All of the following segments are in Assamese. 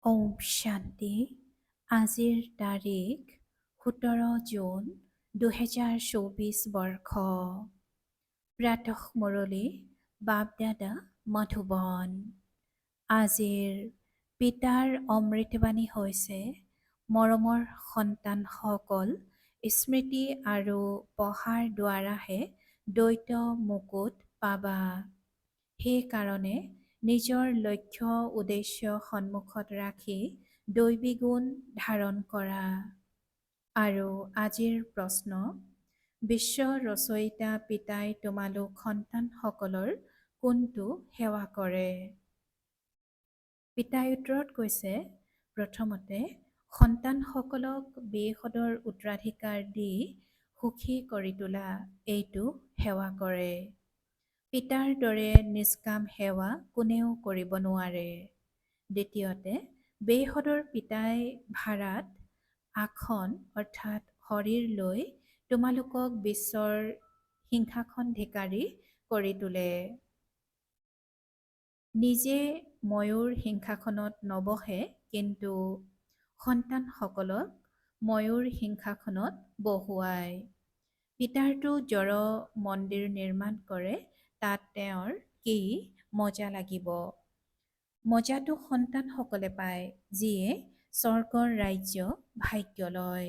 ওম শান্তি। আজিৰ তাৰিখ 17 জুন 2024 বৰ্ষ। প্ৰাতঃ মুৰলী বাপদাদা মধুবন। আজিৰ পিতাৰ অমৃতবাণী হৈছে, মৰমৰ সন্তানসকল, স্মৃতি আৰু পঢ়াৰ দ্বাৰাহে দ্বৈত মুকুট পাবা। সেইকাৰণে নিজৰ লক্ষ্য উদ্দেশ্য সন্মুখত ৰাখি দৈবী গুণ ধাৰণ কৰা। আৰু আজিৰ প্ৰশ্ন, বিশ্ব ৰচয়িতা পিতাই তোমালোক সন্তানসকলৰ কোনটো সেৱা কৰে? পিতাই উত্তৰত কৈছে, প্ৰথমতে সন্তানসকলক বেশদৰ উত্তৰাধিকাৰ দি সুখী কৰি তোলা, এইটো সেৱা কৰে। পিতাৰ দৰে নিষ্কাম সেৱা কোনেও কৰিব নোৱাৰে। দ্বিতীয়তে, বেশদৰ পিতাই ভাৰত আসন অৰ্থাৎ শৰীৰ লৈ তোমালোকক বিশ্বৰ সিংহাসনধিকাৰী কৰি তোলে। নিজে ময়ূৰ সিংহাসনত নবহে, কিন্তু সন্তানসকলক ময়ূৰ সিংহাসনত বহুৱায়। পিতাৰটো জড় মন্দিৰ নিৰ্মাণ কৰে, তাত তেওঁৰ কি মজা লাগিব। মজাটো সন্তানসকলে পায়, যিয়ে স্বৰ্গৰ ৰাজ্য ভাগ্য লয়।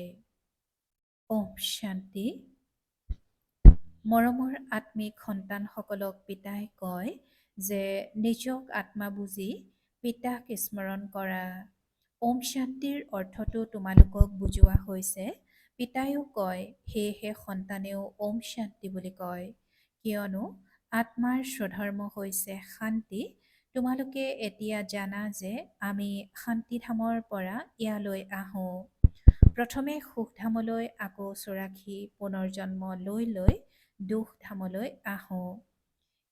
ওম শান্তি। মৰমৰ আত্মিক সন্তানসকলক পিতাই কয় যে নিজক আত্মা বুজি পিতাক স্মৰণ কৰা। ওম শান্তিৰ অৰ্থটো তোমালোকক বুজোৱা হৈছে। পিতাইও কয়, সেয়েহে সন্তানেও ওম শান্তি বুলি কয়, কিয়নো আত্মাৰ স্বধৰ্ম হৈছে শান্তি। তোমালোকে এতিয়া জানা যে আমি শান্তিধামৰ পৰা ইয়ালৈ আহোঁ। প্ৰথমে সুখধামলৈ, আকৌ চোৰাশী পুনৰ্জন্ম লৈ লৈ দুখধামলৈ আহোঁ।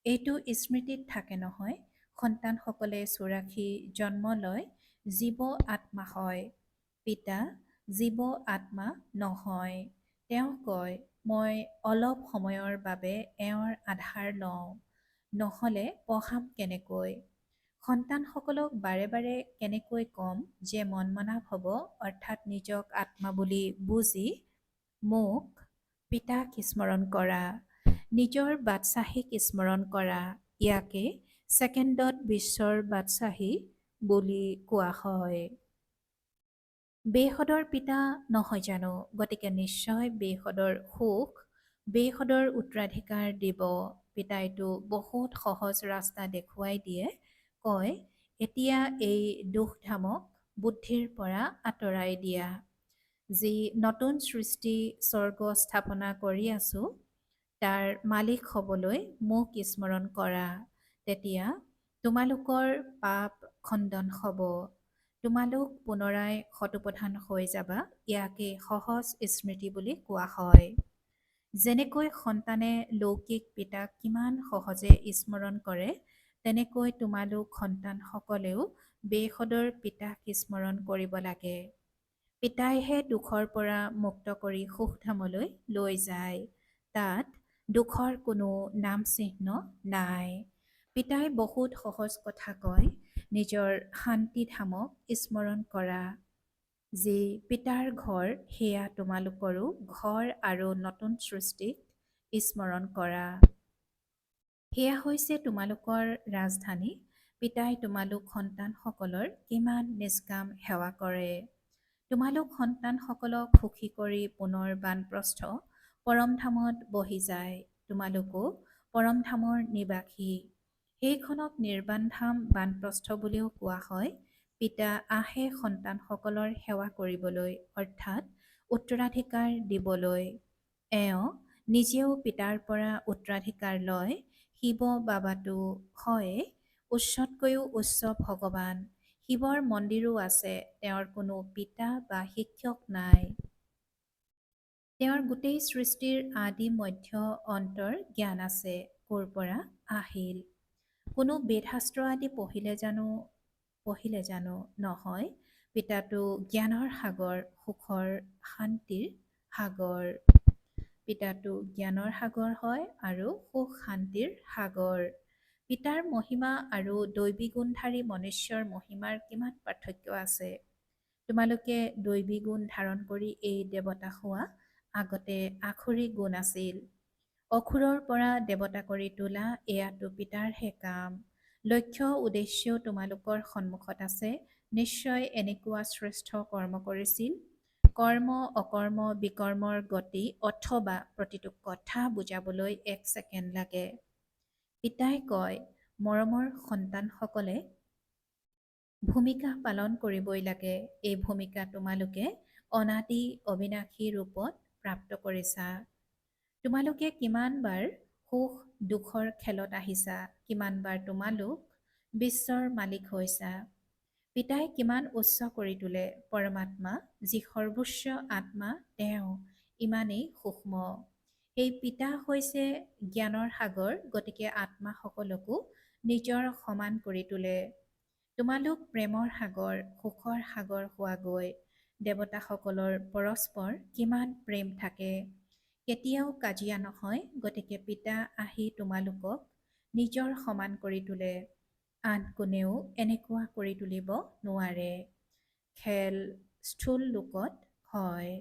এইটো স্মৃতিত থাকে নহয়, সন্তানসকলে চোৰাশী জন্ম লয়, জীৱ আত্মা হয়। পিতা জীৱ আত্মা নহয়। তেওঁ কয়, মই অলপ সময়ৰ বাবে এওঁৰ আধাৰ লওঁ, নহ'লে পঢ়াম কেনেকৈ। সন্তানসকলক বাৰে বাৰে কেনেকৈ ক'ম যে মনমনা ভৱ অৰ্থাৎ নিজক আত্মা বুলি বুজি মোক পিতাক স্মৰণ কৰা, নিজৰ বাদশ্বাহীক স্মৰণ কৰা। ইয়াকে ছেকেণ্ডত বিশ্বৰ বাদশ্বাহী বুলি কোৱা হয়। বেশদৰ পিতা নহয় জানো, গতিকে নিশ্চয় বেশদৰ সুখ, বেশদৰ উত্তৰাধিকাৰ দিব। পিতাইটো বহুত সহজ ৰাস্তা দেখুৱাই দিয়ে, কয়, এতিয়া এই দুখধামক বুদ্ধিৰ পৰা আঁতৰাই দিয়া। যি নতুন সৃষ্টি স্বৰ্গ স্থাপনা কৰি আছো, তাৰ মালিক হ'বলৈ মোক স্মৰণ কৰা। তেতিয়া তোমালোকৰ পাপ খণ্ডন হ'ব। তোমালোক পুনৰাই শতপ্ৰধান হৈ যাবা। ইয়াকে সহজ স্মৃতি বুলি কোৱা হয়। যেনেকৈ সন্তানে লৌকিক পিতাক কিমান সহজে স্মৰণ কৰে, তেনেকৈ তোমালোক সন্তানসকলেও বেশদৰ পিতাক স্মৰণ কৰিব লাগে। পিতাইহে দুখৰ পৰা মুক্ত কৰি সুখধামলৈ লৈ যায়। তাত দুখৰ কোনো নাম চিহ্ন নাই। পিতাই বহুত সহজ কথা কয়, নিজৰ শান্তিধামক স্মৰণ কৰা। যি পিতাৰ ঘৰ, সেয়া তোমালোকৰো ঘৰ আৰু নতুন সৃষ্টিক স্মৰণ কৰা। সেয়া হৈছে তোমালোকৰ ৰাজধানী। পিতাই তোমালোক সন্তানসকলৰ কিমান নিষ্কাম সেৱা কৰে। তোমালোক সন্তানসকলক সুখী কৰি পুনৰ বানপ্ৰস্থ পৰমধামত বহি যায়। তোমালোকো পৰমধামৰ নিবাসী। সেইখনক নিৰ্বাণধাম বানপ্ৰস্থ বুলিও কোৱা হয়। পিতা আহে সন্তানসকলৰ সেৱা কৰিবলৈ, অৰ্থাৎ উত্তৰাধিকাৰ দিবলৈ। এওঁ নিজেও পিতাৰ পৰা উত্তৰাধিকাৰ লয়। শিৱ বাবাটো হয় উচ্চতকৈও উচ্চ ভগৱান। শিৱৰ মন্দিৰো আছে, তেওঁৰ কোনো পিতা বা শিক্ষক নাই। তেওঁৰ গোটেই সৃষ্টিৰ আদি মধ্য অন্তৰ জ্ঞান আছে। ক'ৰ পৰা আহিল? কোনো বেদশাস্ত্ৰ আদি পঢ়িলে জানো নহয়। পিতাটো জ্ঞানৰ সাগৰ, সুখৰ শান্তিৰ সাগৰ। পিতাটো জ্ঞানৰ সাগৰ হয় আৰু সুখ শান্তিৰ সাগৰ। পিতাৰ মহিমা আৰু দৈবী গুণধাৰী মনুষ্যৰ মহিমাৰ কিমান পাৰ্থক্য আছে। তোমালোকে দৈবী গুণ ধাৰণ কৰি এই দেৱতা হোৱা, আগতে আখৰি গুণ আছিল। অখুৰৰ পৰা দেৱতা কৰি তোলা এয়াতো পিতাৰহে কাম। লক্ষ্য উদ্দেশ্যও তোমালোকৰ সন্মুখত আছে। নিশ্চয় এনেকুৱা শ্ৰেষ্ঠ কৰ্ম কৰিছিল। কৰ্ম, অকৰ্ম, বিকৰ্মৰ গতি অথবা প্ৰতিটো কথা বুজাবলৈ 1 ছেকেণ্ড লাগে। পিতাই কয়, মৰমৰ সন্তানসকলে ভূমিকা পালন কৰিবই লাগে। এই ভূমিকা তোমালোকে অনাদি অবিনাশী ৰূপত প্ৰাপ্ত কৰিছা। তোমালোকে কিমানবাৰ সুখ দুখৰ খেলত আহিছা, কিমানবাৰ তোমালোক বিশ্বৰ মালিক হৈছা। পিতাই কিমান উচ্চ কৰি তোলে। পৰমাত্মা যি সৰ্বোচ্চ আত্মা, তেওঁ ইমানেই সূক্ষ্ম। সেই পিতা হৈছে জ্ঞানৰ সাগৰ, গতিকে আত্মাসকলকো নিজৰ সমান কৰি তোলে। তোমালোক প্ৰেমৰ সাগৰ, সুখৰ সাগৰ হোৱাগৈ। দেৱতাসকলৰ পৰস্পৰ কিমান প্ৰেম থাকে। কেতিয়াও কাজিয়া নহয়, গতিকে পিতা আহি তোমালোকক নিজৰ সমান কৰি তোলে। আন কোনেও এনেকুৱা কৰি তুলিব নোৱাৰে। খেল স্থূল লোকত হয়।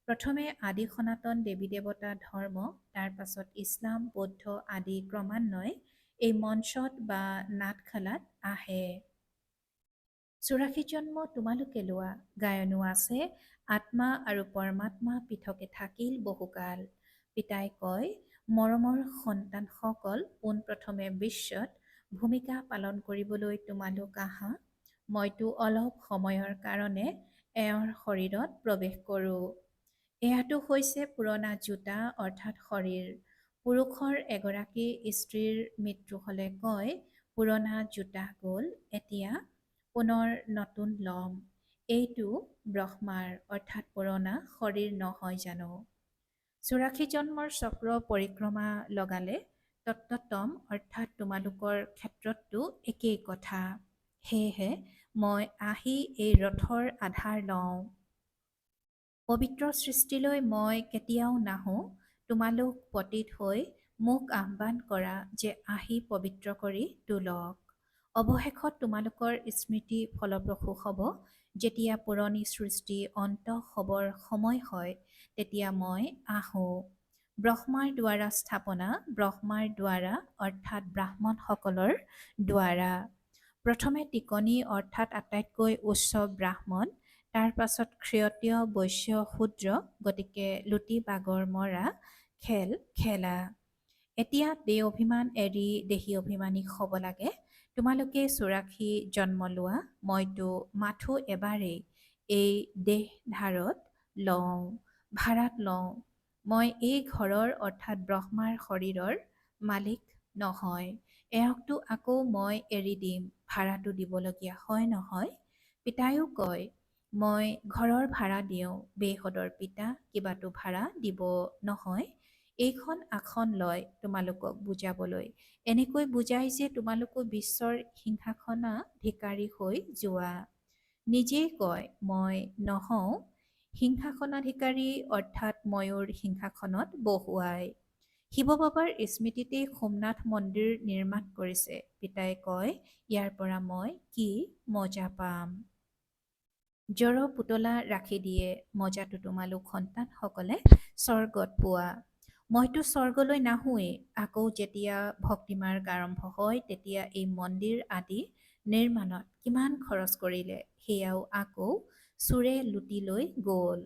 প্ৰথমে আদি সনাতন দেৱী দেৱতা ধৰ্ম, তাৰ পাছত ইছলাম, বৌদ্ধ আদি ক্ৰমান্বয়ে এই মঞ্চত বা নাটশালাত আহে। 84 জন্ম তোমালোকে লোৱা। গায়নো আছে, আত্মা আৰু পৰমাত্মা পৃথকে থাকিল বহুকাল। পিতাই কয়, মৰমৰ সন্তানসকল, পোনপ্ৰথমে বিশ্বত ভূমিকা পালন কৰিবলৈ তোমালোক আহা। মইতো অলপ সময়ৰ কাৰণে এওঁৰ শৰীৰত প্ৰৱেশ কৰোঁ। এয়াটো হৈছে পুৰণা জোতা অৰ্থাৎ শৰীৰ। পুৰুষৰ এগৰাকী স্ত্ৰীৰ মৃত্যু হ'লে কয়, পুৰণা জোতা গ'ল, এতিয়া পুনৰ নতুন ল'ম। এইটো ব্ৰহ্মাৰ অৰ্থাৎ পুৰণা শৰীৰ নহয় জানো। 84 জন্মৰ চক্ৰ পৰিক্ৰমা লগালে তত্ত্বতম অৰ্থাৎ তোমালোকৰ ক্ষেত্ৰতো একেই কথা। সেয়েহে মই আহি এই ৰথৰ আধাৰ লওঁ। পবিত্ৰ সৃষ্টিলৈ মই কেতিয়াও নাহোঁ। তোমালোক পতিত হৈ মোক আহ্বান কৰা যে আহি পবিত্ৰ কৰি তোলক। অৱশেষত তোমালোকৰ স্মৃতি ফলপ্ৰসূ হ'ব। যেতিয়া পুৰণি সৃষ্টি অন্ত হ'বৰ সময় হয়, তেতিয়া মই আহোঁ। ব্ৰহ্মাৰ দ্বাৰা স্থাপনা, ব্ৰহ্মাৰ দ্বাৰা অৰ্থাৎ ব্ৰাহ্মণসকলৰ দ্বাৰা। প্ৰথমে টিকনি অৰ্থাৎ আটাইতকৈ উচ্চ ব্ৰাহ্মণ, তাৰ পাছত ক্ষত্ৰিয়, বৈশ্য, শূদ্ৰ, গতিকে লুটি বাগৰ মৰা, খেল খেলা। এতিয়া দেহ অভিমান এৰি দেহী অভিমানী হ'ব লাগে। তোমালোকে 84 জন্ম লোৱা। মইতো মাথো এবাৰেই এই দেহধাৰত লওঁ, ভাড়াত লওঁ। মই এই ঘৰৰ অৰ্থাৎ ব্ৰহ্মাৰ শৰীৰৰ মালিক নহয়। এওঁকতো আকৌ মই এৰি দিম, ভাড়াটো দিবলগীয়া হয় নহয়। পিতায়ো কয়, মই ঘৰৰ ভাড়া দিওঁ, বেহদৰ পিতা কিবাতো ভাড়া দিব নহয়। এইখন আসন লয় তোমালোকক বুজাবলৈ। এনেকৈ বুজাই যে তোমালোকো বিশ্বৰ সিংহাসনাধিকাৰী হৈ যোৱা। নিজেই কয়, মই নহওঁ সিংহাসনাধিকাৰী অৰ্থাৎ ময়ূৰ সিংহাসনত বহুৱাই। শিৱ বাবাৰ স্মৃতিতেই সোমনাথ মন্দিৰ নিৰ্মাণ কৰিছে। পিতাই কয়, ইয়াৰ পৰা মই কি মজা পাম। জড় পুতলা ৰাখি দিয়ে, মজাটো তোমালোক সন্তানসকলে স্বৰ্গত পোৱা। মইতো স্বৰ্গলৈ নাহোঁৱেই। আকৌ যেতিয়া ভক্তিমাৰ্গ আৰম্ভ হয়, তেতিয়া এই মন্দিৰ আদি নিৰ্মাণত কিমান খৰচ কৰিলে, সেয়াও আকৌ চোৰে লুটি লৈ গ'ল।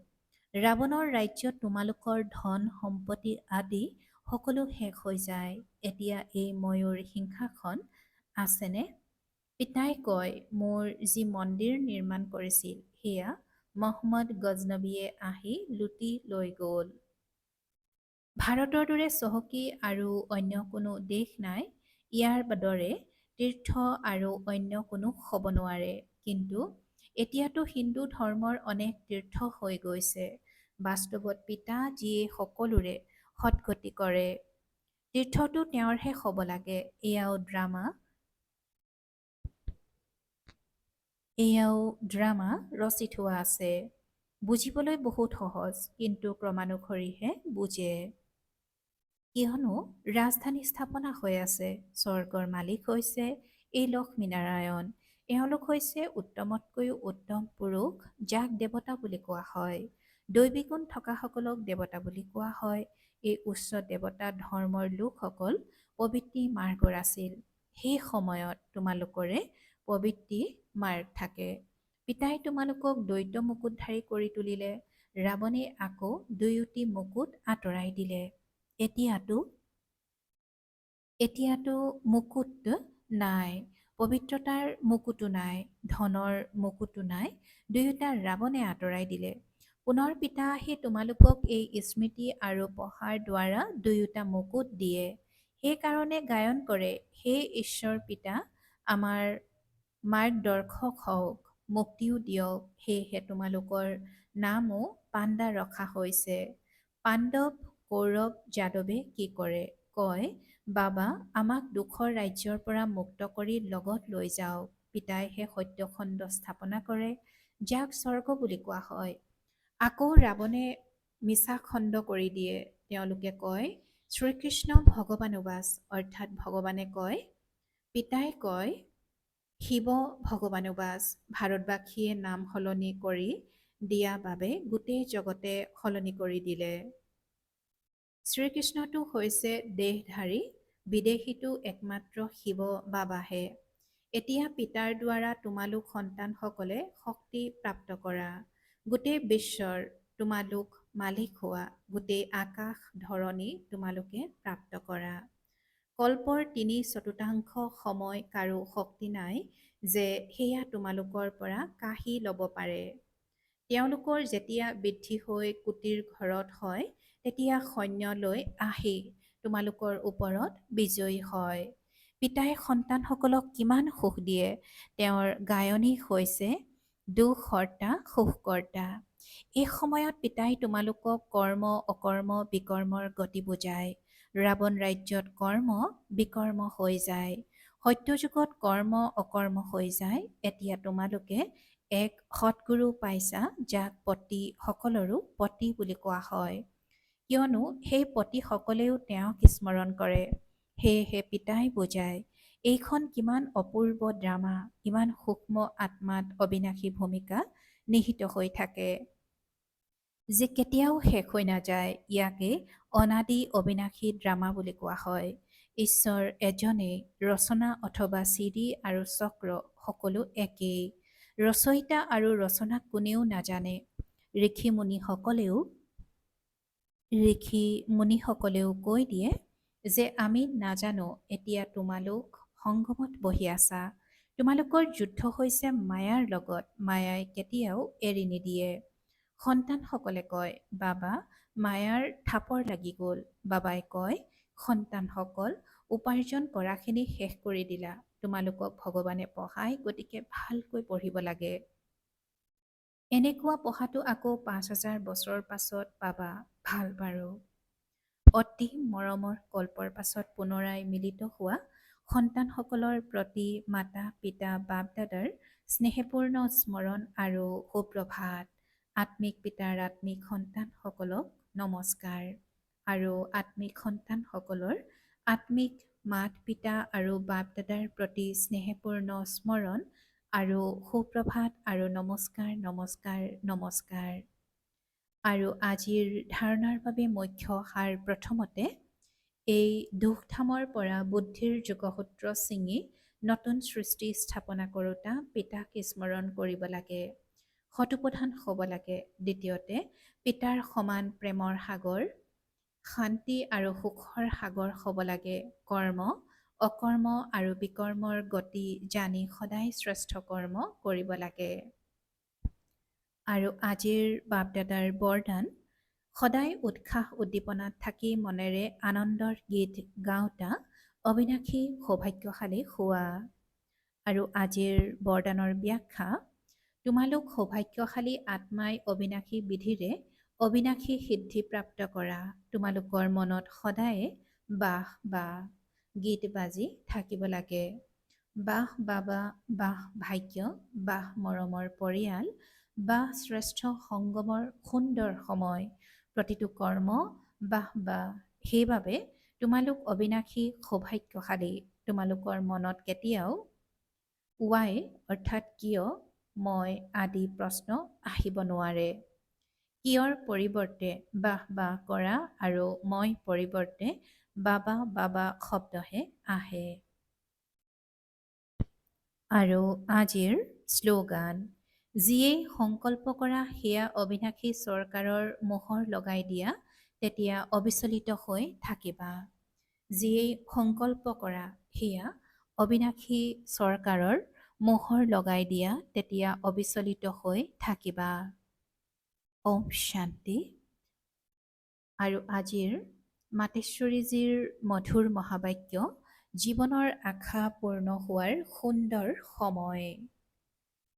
ৰাৱণৰ ৰাজ্যত তোমালোকৰ ধন সম্পত্তি আদি সকলো শেষ হৈ যায়। এতিয়া এই ময়ূৰ সিংহাসন আছেনে? পিতাই কয়, মোৰ যি মন্দিৰ নিৰ্মাণ কৰিছিল, সেয়া মহম্মদ গজনবীয়ে আহি লুটি লৈ গ'ল। ভাৰতৰ দৰে চহকী আৰু অন্য কোনো দেশ নাই। ইয়াৰ দৰে তীৰ্থ আৰু অন্য কোনো হ'ব নোৱাৰে। কিন্তু এতিয়াতো হিন্দু ধৰ্মৰ অনেক তীৰ্থ হৈ গৈছে। বাস্তৱত পিতা যিয়ে সকলোৰে সদ্গতি কৰে। তীৰ্থটো তেওঁৰহে হ'ব লাগে। এয়াও ড্ৰামা ৰচি থোৱা আছে। বুজিবলৈ বহুত সহজ, কিন্তু ক্ৰমানুসৰিহে বুজে। কিয়নো ৰাজধানী স্থাপনা হৈ আছে। স্বৰ্গৰ মালিক হৈছে এই লক্ষ্মীনাৰায়ণ। এওঁলোক হৈছে উত্তমতকৈও উত্তম পুৰুষ, যাক দেৱতা বুলি কোৱা হয়। দৈৱী গুণ থকাসকলক দেৱতা বুলি কোৱা হয়। এই উচ্চ দেৱতা ধৰ্মৰ লোকসকল পবিত্ৰী মাৰ্গৰ আছিল। সেই সময়ত তোমালোকৰে পবিত্ৰী মাৰ্গ থাকে। পিতাই তোমালোকক দ্বৈত মুকুটধাৰী কৰি তুলিলে। ৰাৱণে আকৌ দুয়োটি মুকুট আঁতৰাই দিলে। এতিয়াতো মুকুট নাই, পবিত্ৰতাৰ মুকুটো নাই, ধনৰ মুকুটো নাই, দুয়োটা ৰাৱণে আঁতৰাই দিলে। পুনৰ পিতা আহি তোমালোকক এই স্মৃতি আৰু পঢ়াৰ দ্বাৰা দুয়োটা মুকুট দিয়ে। সেইকাৰণে গায়ন কৰে, হে ঈশ্বৰ পিতা, আমাৰ মাৰ্গদৰ্শক হওক, মুক্তিও দিয়ক। সেয়েহে তোমালোকৰ নামো পাণ্ডা ৰখা হৈছে। পাণ্ডৱ, কৌৰৱ, যাদৱে কি কৰে? কয়, বাবা, আমাক দুখৰ ৰাজ্যৰ পৰা মুক্ত কৰি লগত লৈ যাওক। পিতাই সেই সত্যখণ্ড স্থাপনা কৰে, যাক স্বৰ্গ বুলি কোৱা হয়। আকৌ ৰাৱণে মিছা খণ্ড কৰি দিয়ে। তেওঁলোকে কয়, শ্ৰীকৃষ্ণ ভগৱানুবাচ, অৰ্থাৎ ভগৱানে কয়, পিতাই কয়, শিৱ ভগৱানুবাচ। ভাৰতবাসীয়ে নাম সলনি কৰি দিয়া বাবে গোটেই জগতে সলনি কৰি দিলে। শ্ৰীকৃষ্ণটো হৈছে দেহধাৰী, বিদেশীটো একমাত্ৰ শিৱ বাবাহে। এতিয়া পিতাৰ দ্বাৰা তোমালোক সন্তানসকলে শক্তি প্ৰাপ্ত কৰা। গোটেই বিশ্বৰ তোমালোক মালিক হোৱা। গোটেই আকাশ ধৰণী তোমালোকে প্ৰাপ্ত কৰা। কল্পৰ 3/4 সময় কাৰো শক্তি নাই যে সেয়া তোমালোকৰ পৰা কাঢ়ি ল'ব পাৰে। তেওঁলোকৰ যেতিয়া বৃদ্ধি হৈ কুটিৰ ঘৰত হয়, তেতিয়া সৈন্য লৈ আহি তোমালোকৰ ওপৰত বিজয়ী হয়। পিতাই সন্তানসকলক কিমান সুখ দিয়ে। তেওঁৰ গায়নী হৈছে দুখহৰ্তা, সুখকৰ্তা। এই সময়ত পিতাই তোমালোকক কৰ্ম, অকৰ্ম, বিকৰ্মৰ গতি বুজায়। ৰাৱণ ৰাজ্যত কৰ্ম, বিকৰ্ম হৈ যায়। সত্যযুগত কৰ্ম, অকৰ্ম হৈ যায়। এতিয়া তোমালোকে এক সৎগুৰু পাইছা, যাক পতি সকলৰো পতি বুলি কোৱা হয়। কিয়নো সেই পতিসকলেও তেওঁক স্মৰণ কৰে। সেয়েহে পিতাই বুজায়, এইখন কিমান অপূৰ্ব ড্ৰামা, ইমান সূক্ষ্ম আত্মাত অবিনাশী ভূমিকা নিহিত হৈ থাকে, যে কেতিয়াও শেষ হৈ নাযায়। ইয়াকে অনাদি অবিনাশী ড্ৰামা বুলি কোৱা হয়। ঈশ্বৰ এজনেই, ৰচনা অথবা চিৰি আৰু চক্ৰ সকলো একেই। ৰচয়িতা আৰু ৰচনা কোনেও নাজানে। ঋষি মুনিসকলেও কৈ দিয়ে যে আমি নাজানো। এতিয়া তোমালোক সংগমত বহি আছা। তোমালোকৰ যুদ্ধ হৈছে মায়াৰ লগত। মায়াই কেতিয়াও এৰি নিদিয়ে। সন্তানসকলে কয়, বাবা, মায়াৰ থাপৰ লাগি গ'ল। বাবাই কয়, সন্তানসকল, উপাৰ্জন কৰাখিনি শেষ কৰি দিলা। তোমালোকক ভগৱানে পঢ়ায়, গতিকে ভালকৈ পঢ়িব লাগে। এনেকুৱা পঢ়াটো আকৌ 5,000 বছৰৰ পাছত পাবা। ভাল বাৰু। অতি মৰমৰ কল্পৰ পাছত পুনৰাই মিলিত হোৱা সন্তানসকলৰ প্ৰতি মাতা পিতা বাপ দাদাৰ স্নেহপূৰ্ণ স্মৰণ আৰু সুপ্ৰভাত। আত্মিক পিতাৰ আত্মিক সন্তানসকলক নমস্কাৰ। আৰু আত্মিক সন্তানসকলৰ আত্মিক মাত পিতা আৰু বাপ দাদাৰ প্ৰতি স্নেহপূৰ্ণ স্মৰণ আৰু সুপ্ৰভাত আৰু নমস্কাৰ নমস্কাৰ নমস্কাৰ। আৰু আজিৰ ধাৰণাৰ বাবে মুখ্য সাৰ প্ৰথমতে, এই দুখধামৰ পৰা বুদ্ধিৰ যোগসূত্ৰ ছিঙি নতুন সৃষ্টি স্থাপনা কৰোঁতা পিতাক স্মৰণ কৰিব লাগে, সতোপ্ৰধান হ'ব লাগে। দ্বিতীয়তে, পিতাৰ সমান প্ৰেমৰ সাগৰ, শান্তি আৰু সুখৰ সাগৰ হ'ব লাগে। কৰ্ম, অকৰ্ম আৰু বিকৰ্মৰ গতি জানি সদায় শ্ৰেষ্ঠ কৰ্ম কৰিব লাগে। আৰু আজিৰ বাপ দাদাৰ বৰদান, সদায় উৎসাহ উদ্দীপনাত থাকি মনেৰে আনন্দৰ গীত গাওঁতা অবিনাশী সৌভাগ্যশালী হোৱা। আৰু আজিৰ বৰদানৰ ব্যাখ্যা, তোমালোক সৌভাগ্যশালী আত্মাই অবিনাশী বিধিৰে অবিনাশী সিদ্ধি প্ৰাপ্ত কৰা। তোমালোকৰ মনত সদায়ে বাহ বাহ গীত বাজি থাকিব লাগে। বাহ বাবা, বাহ ভাগ্য, বাহ মৰমৰ পৰিয়াল, বাহ শ্ৰেষ্ঠ সংগমৰ সুন্দৰ সময়, প্ৰতিটো কৰ্ম বাহ বাহ। সেইবাবে তোমালোক অবিনাশী সৌভাগ্যশালী। তোমালোকৰ মনত কেতিয়াও ৱাই অৰ্থাৎ কিয় মই আদি প্ৰশ্ন আহিব নোৱাৰে। কিয়ৰ পৰিৱৰ্তে বাহ বাহ কৰা আৰু মই পৰিৱৰ্তে বাবা বাবা শব্দহে আহে। আৰু আজিৰ শ্লোগান, যিয়েই সংকল্প কৰা সেয়া অবিনাশী চৰকাৰৰ মোহৰ লগাই দিয়া, তেতিয়া অবিচলিত হৈ থাকিবা। যিয়েই সংকল্প কৰা সেয়া অবিনাশী চৰকাৰৰ মোহৰ লগাই দিয়া, তেতিয়া অবিচলিত হৈ থাকিবা। ওম শান্তি। আৰু আজিৰ মাতেশ্বৰীজীৰ মধুৰ মহাবাক্য, জীৱনৰ আশা পূৰ্ণ হোৱাৰ সুন্দৰ সময়।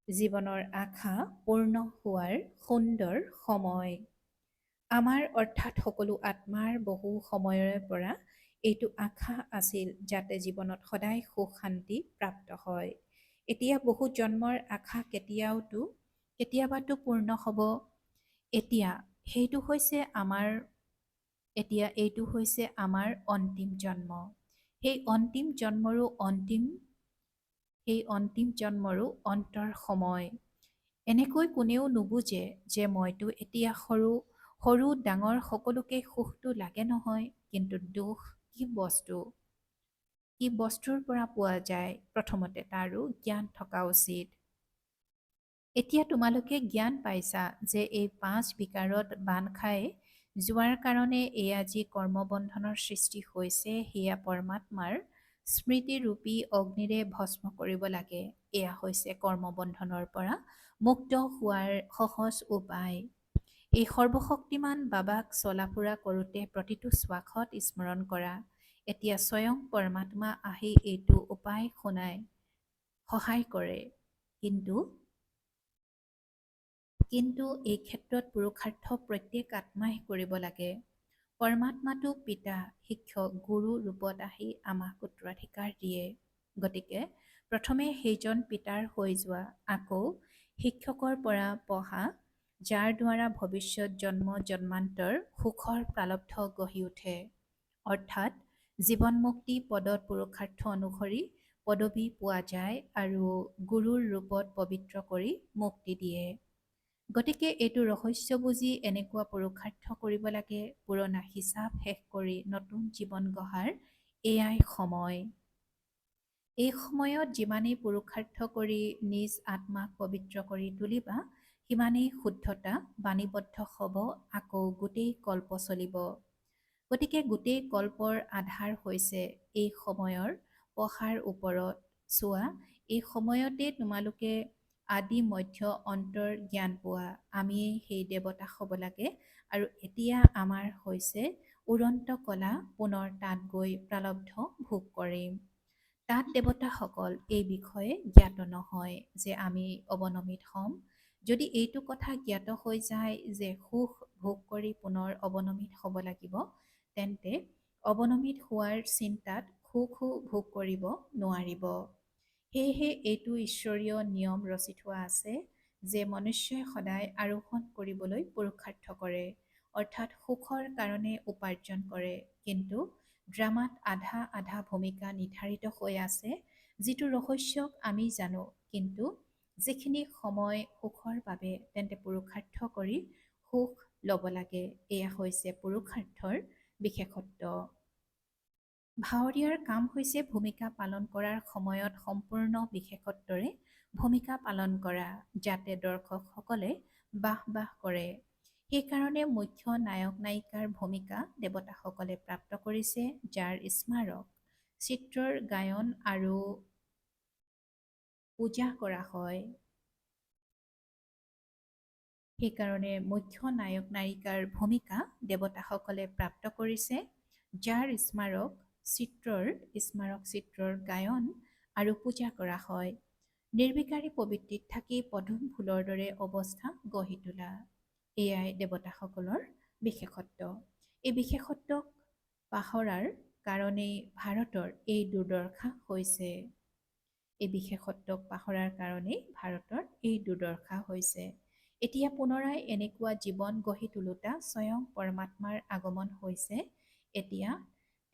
জীৱনৰ আশা পূৰ্ণ হোৱাৰ সুন্দৰ সময়। আমাৰ অৰ্থাৎ সকলো আত্মাৰ বহু সময়ৰে পৰা এইটো আশা আছিল যাতে জীৱনত সদায় সুখ শান্তি প্ৰাপ্ত হয়। এতিয়া বহু জন্মৰ আশা কেতিয়াবাতো পূৰ্ণ হ'ব। এতিয়া এইটো হৈছে আমাৰ অন্তিম জন্ম। সেই অন্তিম জন্মৰো অন্তৰ সময়। এনেকৈ কোনেও নুবুজে যে মইতো এতিয়া সৰু ডাঙৰ সকলোকে সুখটো লাগে নহয়, কিন্তু দুখ কি বস্তুৰ পৰা পোৱা যায়, প্ৰথমতে তাৰো জ্ঞান থকা উচিত। এতিয়া তোমালোকে জ্ঞান পাইছা যে এই 5 বিকাৰত বান্ধ খাই যোৱাৰ কাৰণে এয়া যি কৰ্মবন্ধনৰ সৃষ্টি হৈছে, সেয়া পৰমাত্মাৰ স্মৃতিৰূপী অগ্নিৰে ভস্ম কৰিব লাগে। এয়া হৈছে কৰ্মবন্ধনৰ পৰা মুক্ত হোৱাৰ সহজ উপায়। এই সৰ্বশক্তিমান বাবাক চলাফুৰা কৰোঁতে প্ৰতিটো শ্বাসত স্মৰণ কৰা। এতিয়া স্বয়ং পৰমাত্মা আহি এইটো উপায় শুনাই সহায় কৰে। কিন্তু এই ক্ষেত্ৰত পুৰুষাৰ্থ প্ৰত্যেক আত্মাই কৰিব লাগে। পৰমাত্মাটো পিতা, শিক্ষক, গুৰু ৰূপত আহি আমাক উত্তৰাধিকাৰ দিয়ে। গতিকে প্ৰথমে সেইজন পিতাৰ হৈ যোৱা, আকৌ শিক্ষকৰ পৰা পঢ়া, যাৰ দ্বাৰা ভৱিষ্যত জন্ম জন্মান্তৰ সুখৰ প্ৰাৰব্ধ গঢ়ি উঠে। অৰ্থাৎ জীৱনমুক্তি পদত পুৰুষাৰ্থ অনুসৰি পদবী পোৱা যায় আৰু গুৰুৰ ৰূপত পবিত্ৰ কৰি মুক্তি দিয়ে। গতিকে এইটো ৰহস্য বুজি এনেকুৱা পুৰুষাৰ্থ কৰিব লাগে, পুৰণা হিচাপ শেষ কৰি নতুন জীৱন গঢ়াৰ এয়াই সময়। এই সময়ত যিমানেই পুৰুষাৰ্থ কৰি নিজ আত্মাক পবিত্ৰ কৰি তুলিবা, সিমানেই শুদ্ধতা বাণীবদ্ধ হ'ব, আকৌ গোটেই কল্প চলিব। গতিকে গোটেই কল্পৰ আধাৰ হৈছে এই সময়ৰ পঢ়াৰ ওপৰত চোৱা। এই সময়তে তোমালোকে আদি মধ্য অন্তৰ জ্ঞান পোৱা। আমিয়েই সেই দেৱতা হ'ব লাগে আৰু এতিয়া আমাৰ হৈছে উৰন্ত কলা, পুনৰ তাত গৈ প্ৰাৰব্ধ ভোগ কৰিম। তাত দেৱতাসকল এই বিষয়ে জ্ঞাত নহয় যে আমি অৱনমিত হ'ম। যদি এইটো কথা জ্ঞাত হৈ যায় যে সুখ ভোগ কৰি পুনৰ অৱনমিত হ'ব লাগিব, তেন্তে অৱনমিত হোৱাৰ চিন্তাত সুখো ভোগ কৰিব নোৱাৰিব। সেয়েহে এইটো ঈশ্বৰীয় নিয়ম ৰচি থোৱা আছে যে মনুষ্যই সদায় আৰোহণ কৰিবলৈ পুৰুষাৰ্থ কৰে, অৰ্থাৎ সুখৰ কাৰণে উপাৰ্জন কৰে। কিন্তু ড্ৰামাত আধা আধা ভূমিকা নিৰ্ধাৰিত হৈ আছে, যিটো ৰহস্যক আমি জানো, কিন্তু যিখিনি সময় সুখৰ বাবে, তেন্তে পুৰুষাৰ্থ কৰি সুখ ল'ব লাগে। এয়া হৈছে পুৰুষাৰ্থৰ বিশেষত্ব। ভাৱৰীয়াৰ কাম হৈছে ভূমিকা পালন কৰাৰ সময়ত সম্পূৰ্ণ বিশেষত্বৰে ভূমিকা পালন কৰা, যাতে দৰ্শকসকলে বাহ বাহ কৰে। সেইকাৰণে মুখ্য নায়ক নায়িকাৰ ভূমিকা দেৱতাসকলে প্ৰাপ্ত কৰিছে, যাৰ স্মাৰক চিত্ৰৰ গায়ন আৰু পূজা কৰা হয়। সেইকাৰণে মুখ্য নায়ক নায়িকাৰ ভূমিকা দেৱতাসকলে প্ৰাপ্ত কৰিছে, যাৰ স্মাৰক চিত্ৰৰ গায়ন আৰু পূজা কৰা হয়। নিৰ্বিকাৰী প্ৰবৃত্তিত থাকি পদুম ফুলৰ দৰে অৱস্থা গঢ়ি তোলা, এয়াই দেৱতাসকলৰ বিশেষত্ব। এই বিশেষত্বক পাহৰাৰ কাৰণেই ভাৰতৰ এই দুৰ্দশা হৈছে। এতিয়া পুনৰাই এনেকুৱা জীৱন গঢ়ি তোলোতা স্বয়ং পৰমাত্মাৰ আগমন হৈছে। এতিয়া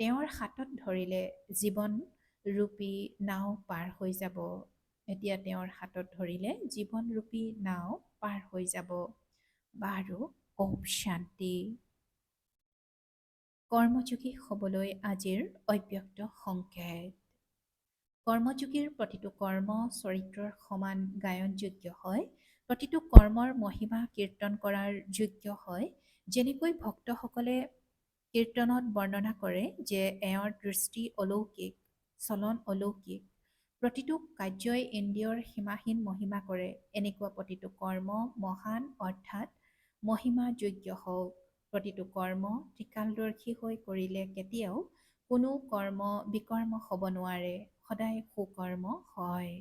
তেওঁৰ হাতত ধৰিলে জীৱন ৰূপী নাও পাৰ হৈ যাব। এতিয়া তেওঁৰ হাতত ধৰিলে জীৱনৰূপী নাও পাৰ হৈ যাব। বাৰু ওম শান্তি। কৰ্মযোগী হ'বলৈ আজিৰ অব্যক্ত সংকেত। কৰ্মযোগীৰ প্ৰতিটো কৰ্ম চৰিত্ৰৰ সমান গায়নযোগ্য হয়। প্ৰতিটো কৰ্মৰ মহিমা কীৰ্তন কৰাৰ যোগ্য হয়। যেনেকৈ ভক্তসকলে কীৰ্তনত বৰ্ণনা কৰে যে এওঁৰ দৃষ্টি অলৌকিক, চলন অলৌকিক। প্ৰতিটো কাৰ্যই ইন্দ্ৰিয়ৰ সীমাহীন মহিমা কৰে। এনেকুৱা প্ৰতিটো কৰ্ম মহান অৰ্থাৎ মহিমাযোগ্য হওক। প্ৰতিটো কৰ্ম ত্ৰিকালদৰ্শী হৈ কৰিলে কেতিয়াও কোনো কৰ্ম বিকৰ্ম হ'ব নোৱাৰে। সদায় সুকৰ্ম হয়।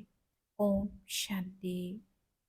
ওম শান্তি।